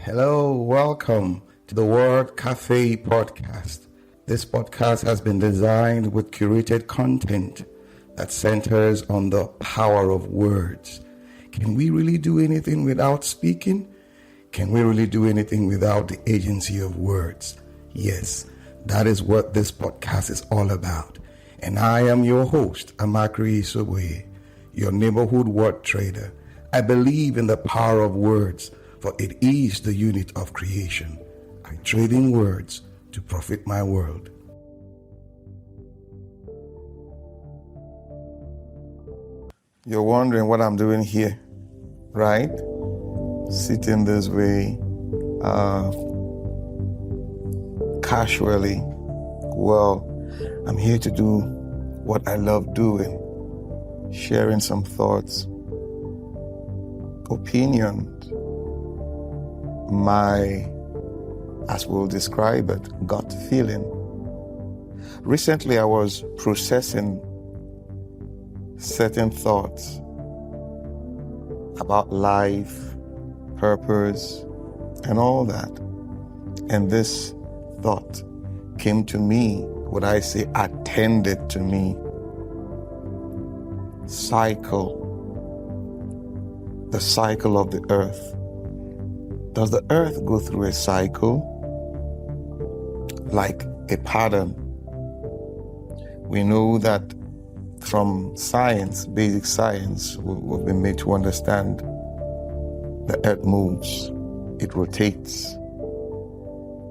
Hello, welcome to the Word Cafe podcast. This podcast has been designed with curated content that centers on the power of words. Can we really do anything without speaking? Can we really do anything without the agency of words? Yes, that is what this podcast is all about. And I am your host, Amakri Isobwe, your neighborhood word trader. I believe in the power of words, for it is the unit of creation. I trade in words to profit my world. You're wondering what I'm doing here, right? Sitting this way, casually. Well, I'm here to do what I love doing, sharing some thoughts, opinions, my, as we'll describe it, gut feeling. Recently, I was processing certain thoughts about life, purpose, and all that. And this thought came to me, would I say attended to me. The cycle of the earth. Does the earth go through a cycle? Like a pattern? We know that from science, basic science, we've been made to understand the earth moves, it rotates.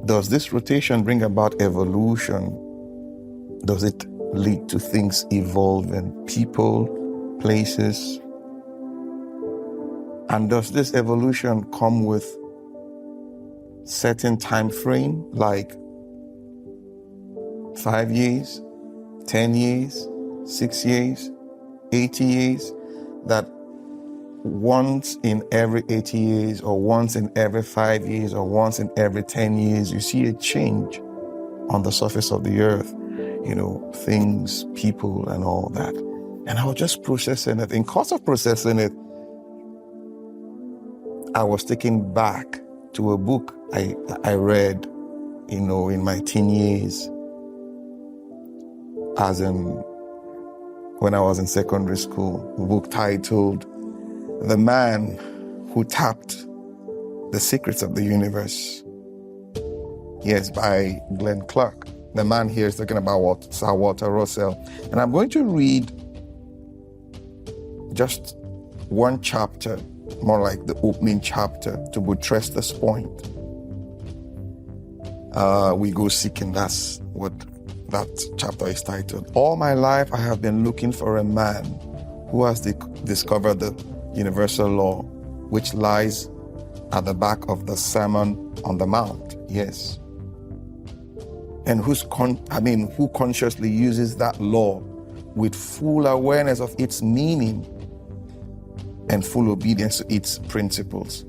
Does this rotation bring about evolution? Does it lead to things evolving, people, places? And does this evolution come with certain time frame, like 5 years, 10 years, 6 years, 80 years, that once in every 80 years or once in every 5 years or once in every 10 years, you see a change on the surface of the earth, things, people, and all that. And I was just processing it. In course of processing it, I was taken back to a book I read, in my teen years, as in when I was in secondary school, a book titled The Man Who Tapped the Secrets of the Universe. Yes, by Glenn Clark. The man here is talking about Sir Walter Russell. And I'm going to read just one chapter, more like the opening chapter, to buttress this point. We go seeking, that's what that chapter is titled. All my life I have been looking for a man who has discovered the universal law, which lies at the back of the Sermon on the Mount. Yes. And who consciously uses that law with full awareness of its meaning and full obedience to its principles.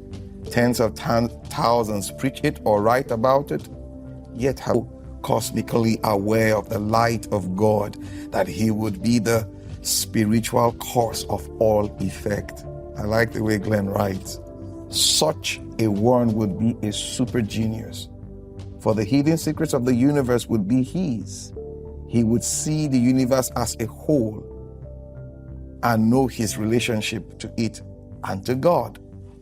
Tens of thousands preach it or write about it, yet how cosmically aware of the light of God that he would be the spiritual cause of all effect. I like the way Glenn writes. Such a one would be a super genius, for the hidden secrets of the universe would be his. He would see the universe as a whole and know his relationship to it and to God.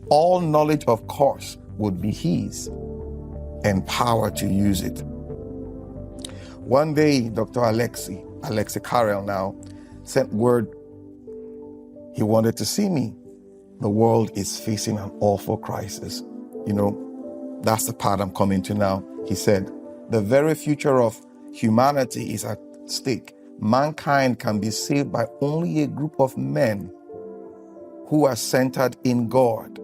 All knowledge, of course, would be his, and power to use it. One day, Dr. Alexei Carrel now, sent word he wanted to see me. The world is facing an awful crisis. That's the part I'm coming to now. He said, the very future of humanity is at stake. Mankind can be saved by only a group of men who are centered in God.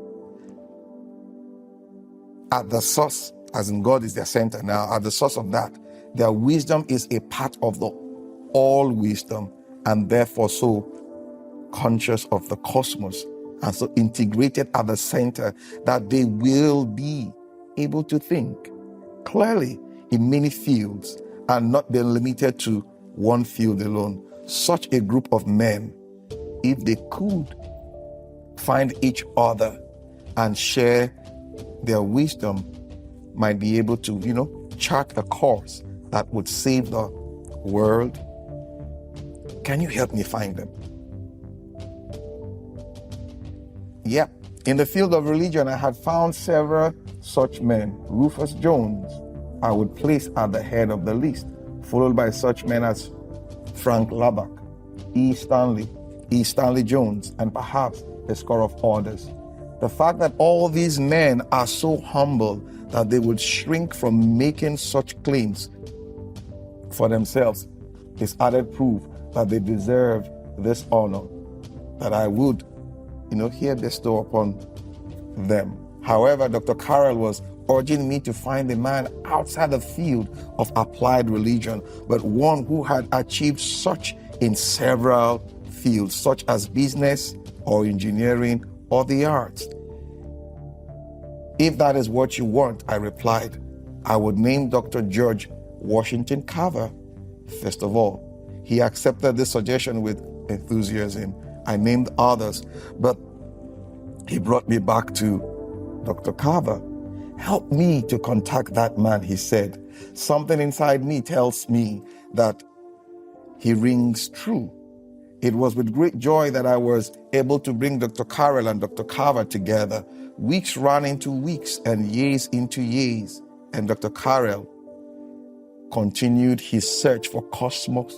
At the source, as in God is their center now, at the source of that, their wisdom is a part of the all wisdom, and therefore so conscious of the cosmos, and so integrated at the center that they will be able to think clearly in many fields and not be limited to one field alone. Such a group of men, if they could find each other and share their wisdom might be able to, chart a course that would save the world. Can you help me find them? Yeah. In the field of religion, I had found several such men. Rufus Jones, I would place at the head of the list, followed by such men as Frank Laback, E. Stanley Jones, and perhaps a score of others. The fact that all these men are so humble that they would shrink from making such claims for themselves is added proof that they deserve this honor that I would, here bestow upon them. However, Dr. Carroll was urging me to find a man outside the field of applied religion, but one who had achieved such in several fields, such as business or engineering or the arts. If that is what you want, I replied, I would name Dr. George Washington Carver. First of all, he accepted this suggestion with enthusiasm. I named others, but he brought me back to Dr. Carver. Help me to contact that man, he said. Something inside me tells me that he rings true. It was with great joy that I was able to bring Dr. Carroll and Dr. Carver together. Weeks ran into weeks and years into years, and Dr. Carroll continued his search for cosmic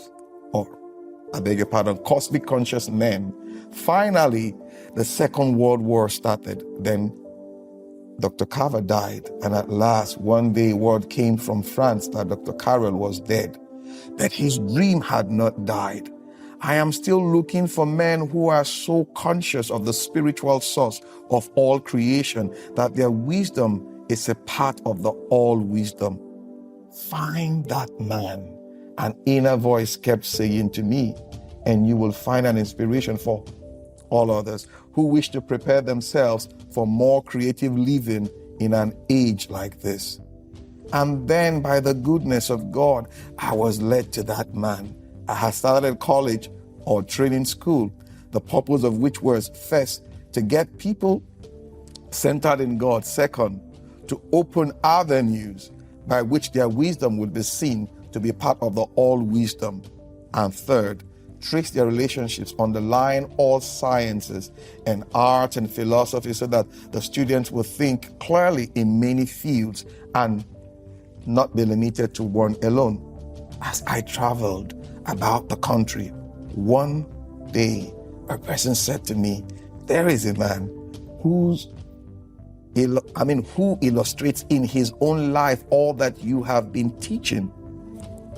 conscious men. Finally, the Second World War started. Then Dr. Carver died, and at last, one day, word came from France that Dr. Carroll was dead, but his dream had not died. I am still looking for men who are so conscious of the spiritual source of all creation that their wisdom is a part of the all wisdom. Find that man, an inner voice kept saying to me, and you will find an inspiration for all others who wish to prepare themselves for more creative living in an age like this. And then, by the goodness of God, I was led to that man. I had started college or training school, the purpose of which was, first, to get people centered in God. Second, to open avenues by which their wisdom would be seen to be part of the all wisdom. And third, trace their relationships, underline all sciences and art and philosophy so that the students will think clearly in many fields and not be limited to one alone. As I traveled about the country, one day a person said to me, there is a man who illustrates in his own life all that you have been teaching.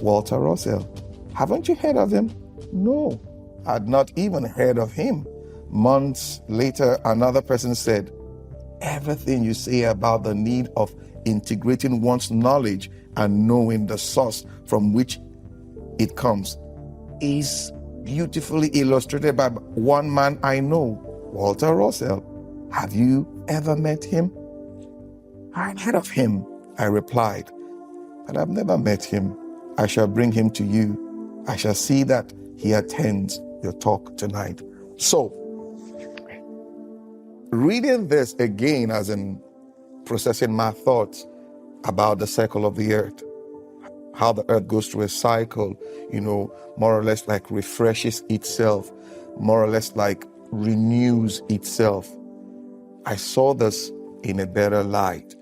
Walter Russell. Haven't you heard of him? No, I'd not even heard of him. Months later, another person said, everything you say about the need of integrating one's knowledge and knowing the source from which it comes is beautifully illustrated by one man I know, Walter Russell. Have you ever met him? I've heard of him, I replied, but I've never met him. I shall bring him to you. I shall see that he attends your talk tonight. So, reading this again as in processing my thoughts about the cycle of the earth, how the earth goes through a cycle, more or less like refreshes itself, more or less like renews itself. I saw this in a better light.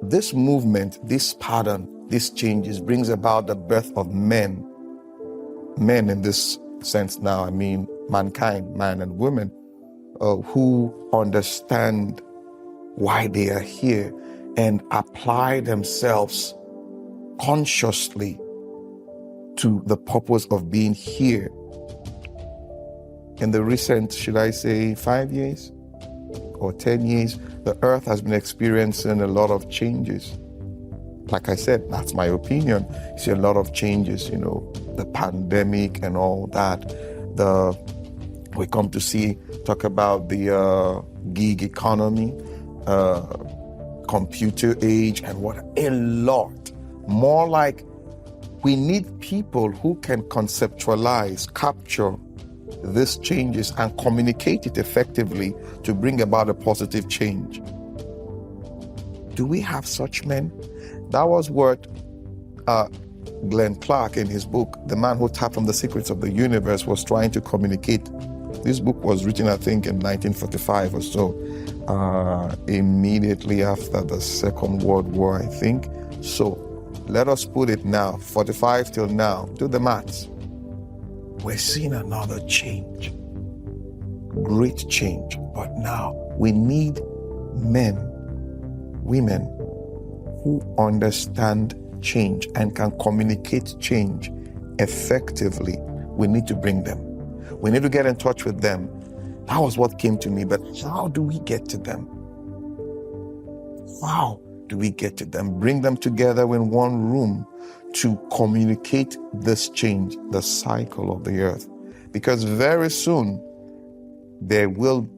This movement, this pattern, these changes brings about the birth of men. Men in this sense now, I mean mankind, man and women, who understand why they are here and apply themselves consciously to the purpose of being here. In the recent, should I say, 5 years or 10 years, the earth has been experiencing a lot of changes. Like I said, that's my opinion. You see a lot of changes, the pandemic and all that. We come to talk about the gig economy, computer age, and what a lot. More like we need people who can conceptualize, capture these changes and communicate it effectively to bring about a positive change. Do we have such men? That was what Glenn Clark, in his book, The Man Who Tapped on the Secrets of the Universe, was trying to communicate. This book was written, I think, in 1945 or so, immediately after the Second World War, I think. So let us put it now, 45 till now. Do the maths. We're seeing another change, great change. But now we need men, women who understand change and can communicate change effectively. We need to bring them. We need to get in touch with them. That was what came to me. But how do we get to them? How do we get to them? Bring them together in one room to communicate this change, the cycle of the earth. Because very soon there will,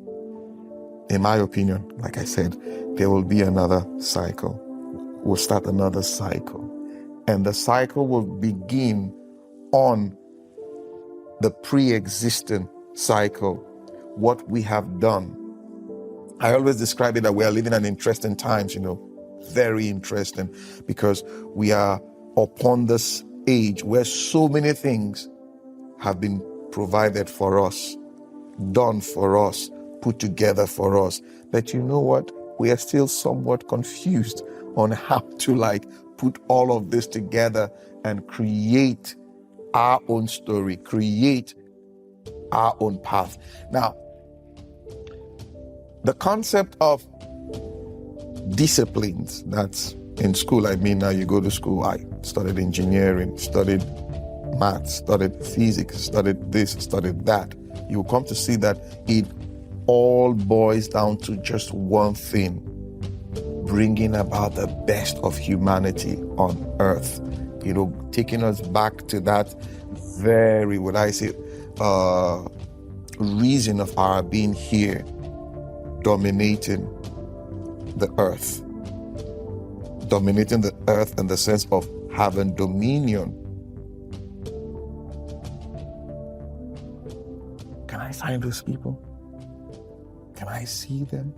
in my opinion, like I said, there will be another cycle. We'll start another cycle. And the cycle will begin on the pre-existing cycle, what we have done. I always describe it that we are living in interesting times, very interesting, because we are upon this age where so many things have been provided for us, done for us, put together for us. But you know what? We are still somewhat confused on how to put all of this together and create our own story, create our own path. Now, the concept of disciplines, that's in school. Now you go to school, I studied engineering, studied maths, studied physics, studied this, studied that. You will come to see that it all boils down to just one thing: bringing about the best of humanity on earth. Taking us back to that very, reason of our being here, dominating the earth. Dominating the earth in the sense of having dominion. Can I find those people? Can I see them?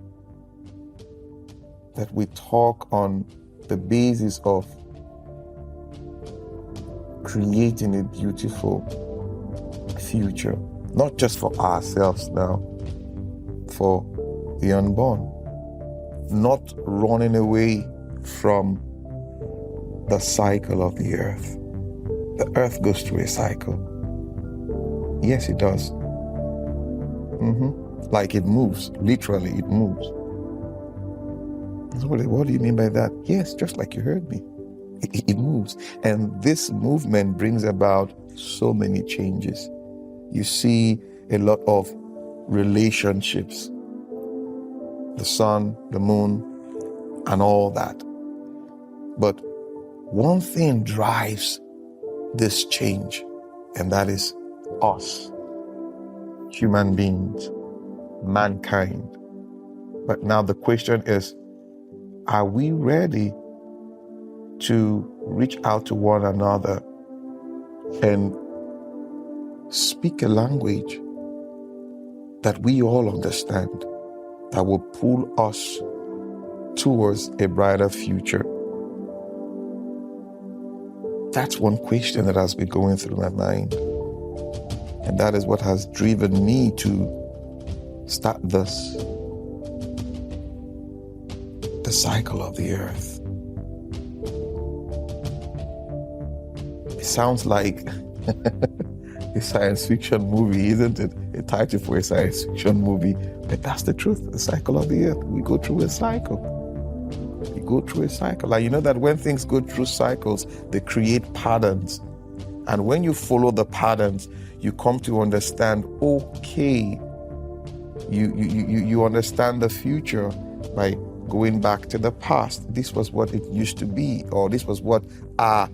That we talk on the basis of creating a beautiful future, not just for ourselves now, for the unborn. Not running away from the cycle of the earth. The earth goes through a cycle. Yes, it does. Like it moves, literally it moves. What do you mean by that? Yes, just like you heard me. It moves. And this movement brings about so many changes. You see a lot of relationships, the sun, the moon, and all that. But one thing drives this change, and that is us, human beings, mankind. But now the question is, are we ready to reach out to one another and speak a language that we all understand, that will pull us towards a brighter future? That's one question that has been going through my mind. And that is what has driven me to start the cycle of the earth. It sounds like a science fiction movie, isn't it? A title for a science fiction movie. But that's the truth, the cycle of the earth. We go through a cycle. We go through a cycle. And you know that when things go through cycles, they create patterns. And when you follow the patterns, you come to understand, okay, you understand the future by going back to the past. This was what it used to be, or this was what our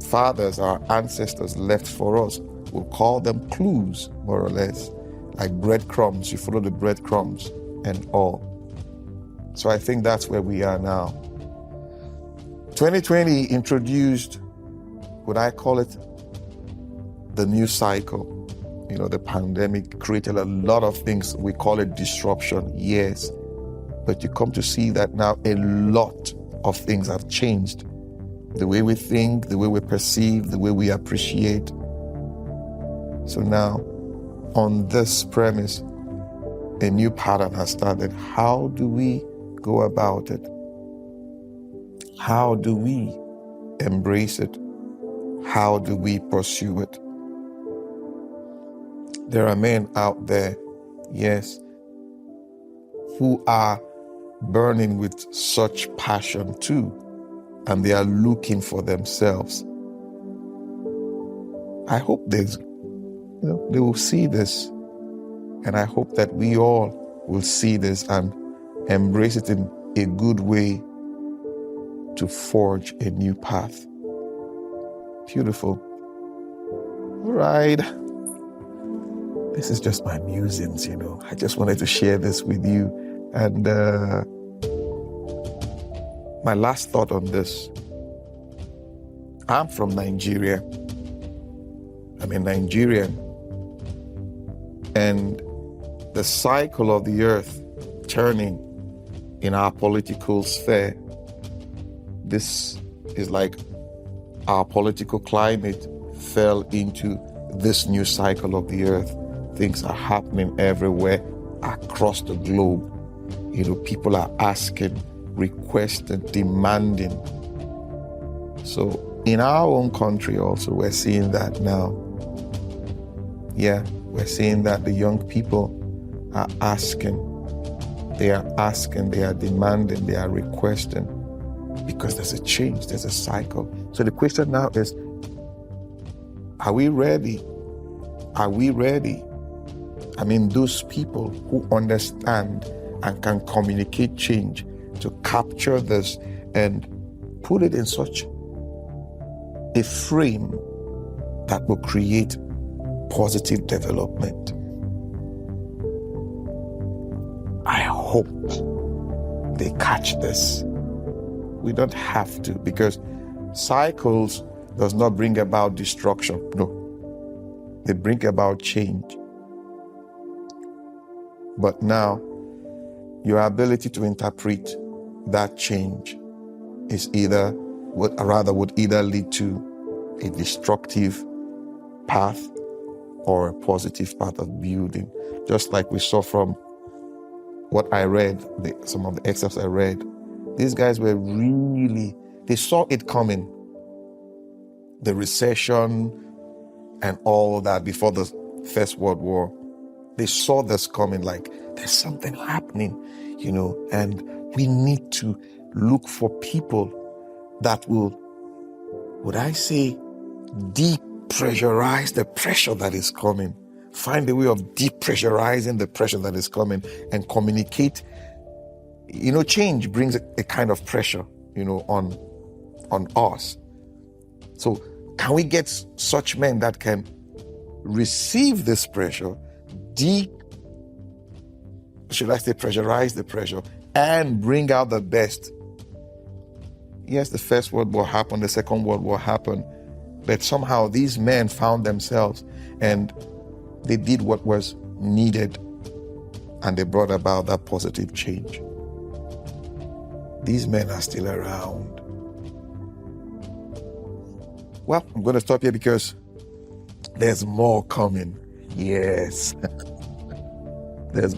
fathers, our ancestors left for us. We'll call them clues, more or less, like breadcrumbs. You follow the breadcrumbs and all. So I think that's where we are now. 2020 introduced, would I call it, the new cycle. The pandemic created a lot of things. We call it disruption, yes. But you come to see that now a lot of things have changed. The way we think, the way we perceive, the way we appreciate. So now, on this premise, a new pattern has started. How do we go about it? How do we embrace it? How do we pursue it? There are men out there, yes, who are burning with such passion too, and they are looking for themselves. I hope they will see this, and I hope that we all will see this and embrace it in a good way to forge a new path. Beautiful. All right. This is just my musings, I just wanted to share this with you. And my last thought on this. I'm from Nigeria. I'm a Nigerian. And the cycle of the earth turning in our political sphere, this is like our political climate fell into this new cycle of the earth. Things are happening everywhere across the globe. People are asking, requesting, demanding. So in our own country also, we're seeing that now. Yeah, we're seeing that the young people are asking. They are asking, they are demanding, they are requesting, because there's a change, there's a cycle. So the question now is, are we ready? Are we ready? I mean, those people who understand and can communicate change to capture this and put it in such a frame that will create positive development. I hope they catch this. We don't have to, because cycles does not bring about destruction. No, they bring about change. But now, your ability to interpret that change is would either lead to a destructive path or a positive path of building. Just like we saw from what I read, some of the excerpts I read, these guys were they saw it coming. The recession and all that before the First World War. They saw this coming, like there's something happening, and we need to look for people that will, would I say, depressurize the pressure that is coming. Find a way of depressurizing the pressure that is coming and communicate. Change brings a kind of pressure, on us. So can we get such men that can receive this pressure, pressurize the pressure and bring out the best? Yes, the First World War happened, the Second World War happened, but somehow these men found themselves and they did what was needed and they brought about that positive change. These men are still around. Well, I'm going to stop here because there's more coming. Yes.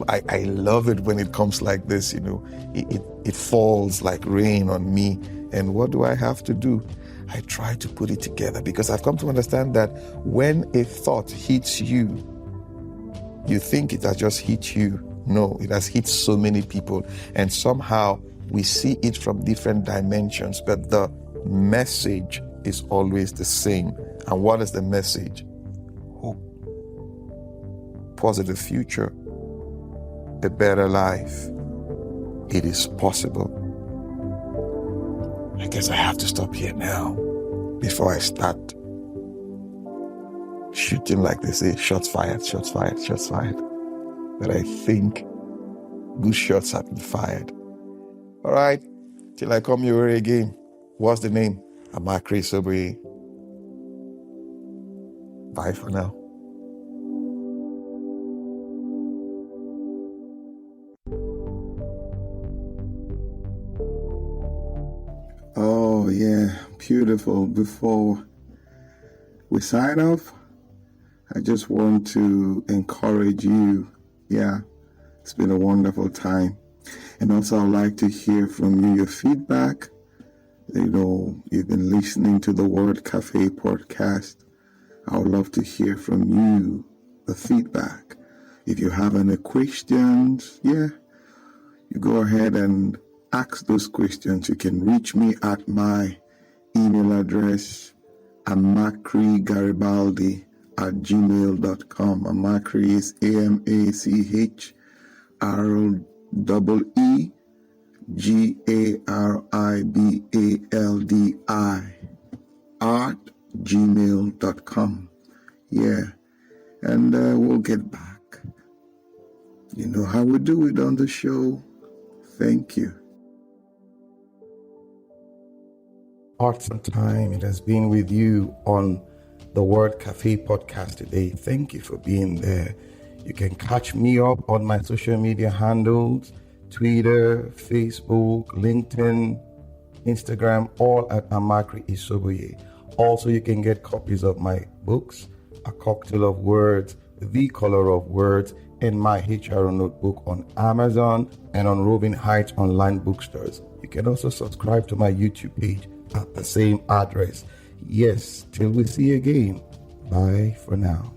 I love it when it comes like this, it falls like rain on me. And what do I have to do? I try to put it together, because I've come to understand that when a thought hits you, you think it has just hit you. No, it has hit so many people. And somehow we see it from different dimensions, but the message is always the same. And what is the message? Hope. Positive future. A better life. It is possible. I guess I have to stop here now before I start shooting, like they say, shots fired, shots fired, shots fired. But I think good shots have been fired. All right, till I come your way again. What's the name? Amakri Sobri. Bye for now. yeah, beautiful. Before we sign off, I just want to encourage you. Yeah, it's been a wonderful time. And also, I'd like to hear from you, your feedback. You've been listening to the Word Cafe podcast. I would love to hear from you, the feedback. If you have any questions, you go ahead and ask those questions. You can reach me at my email address, amacrigaribaldi@gmail.com. Amacri is AMACHREGaribaldi@gmail.com. Yeah, and we'll get back. You know how we do it on the show. Thank you. Awesome time it has been with you on the Word Cafe podcast today. Thank you for being there. You can catch me up on my social media handles, Twitter, Facebook, LinkedIn, Instagram, all at Amakri Isoboye. Also, you can get copies of my books, A Cocktail of Words, The Color of Words, and my HR notebook on Amazon and on Robin Heights online bookstores. You can also subscribe to my YouTube page at the same address. Yes, till we see you again. Bye for now.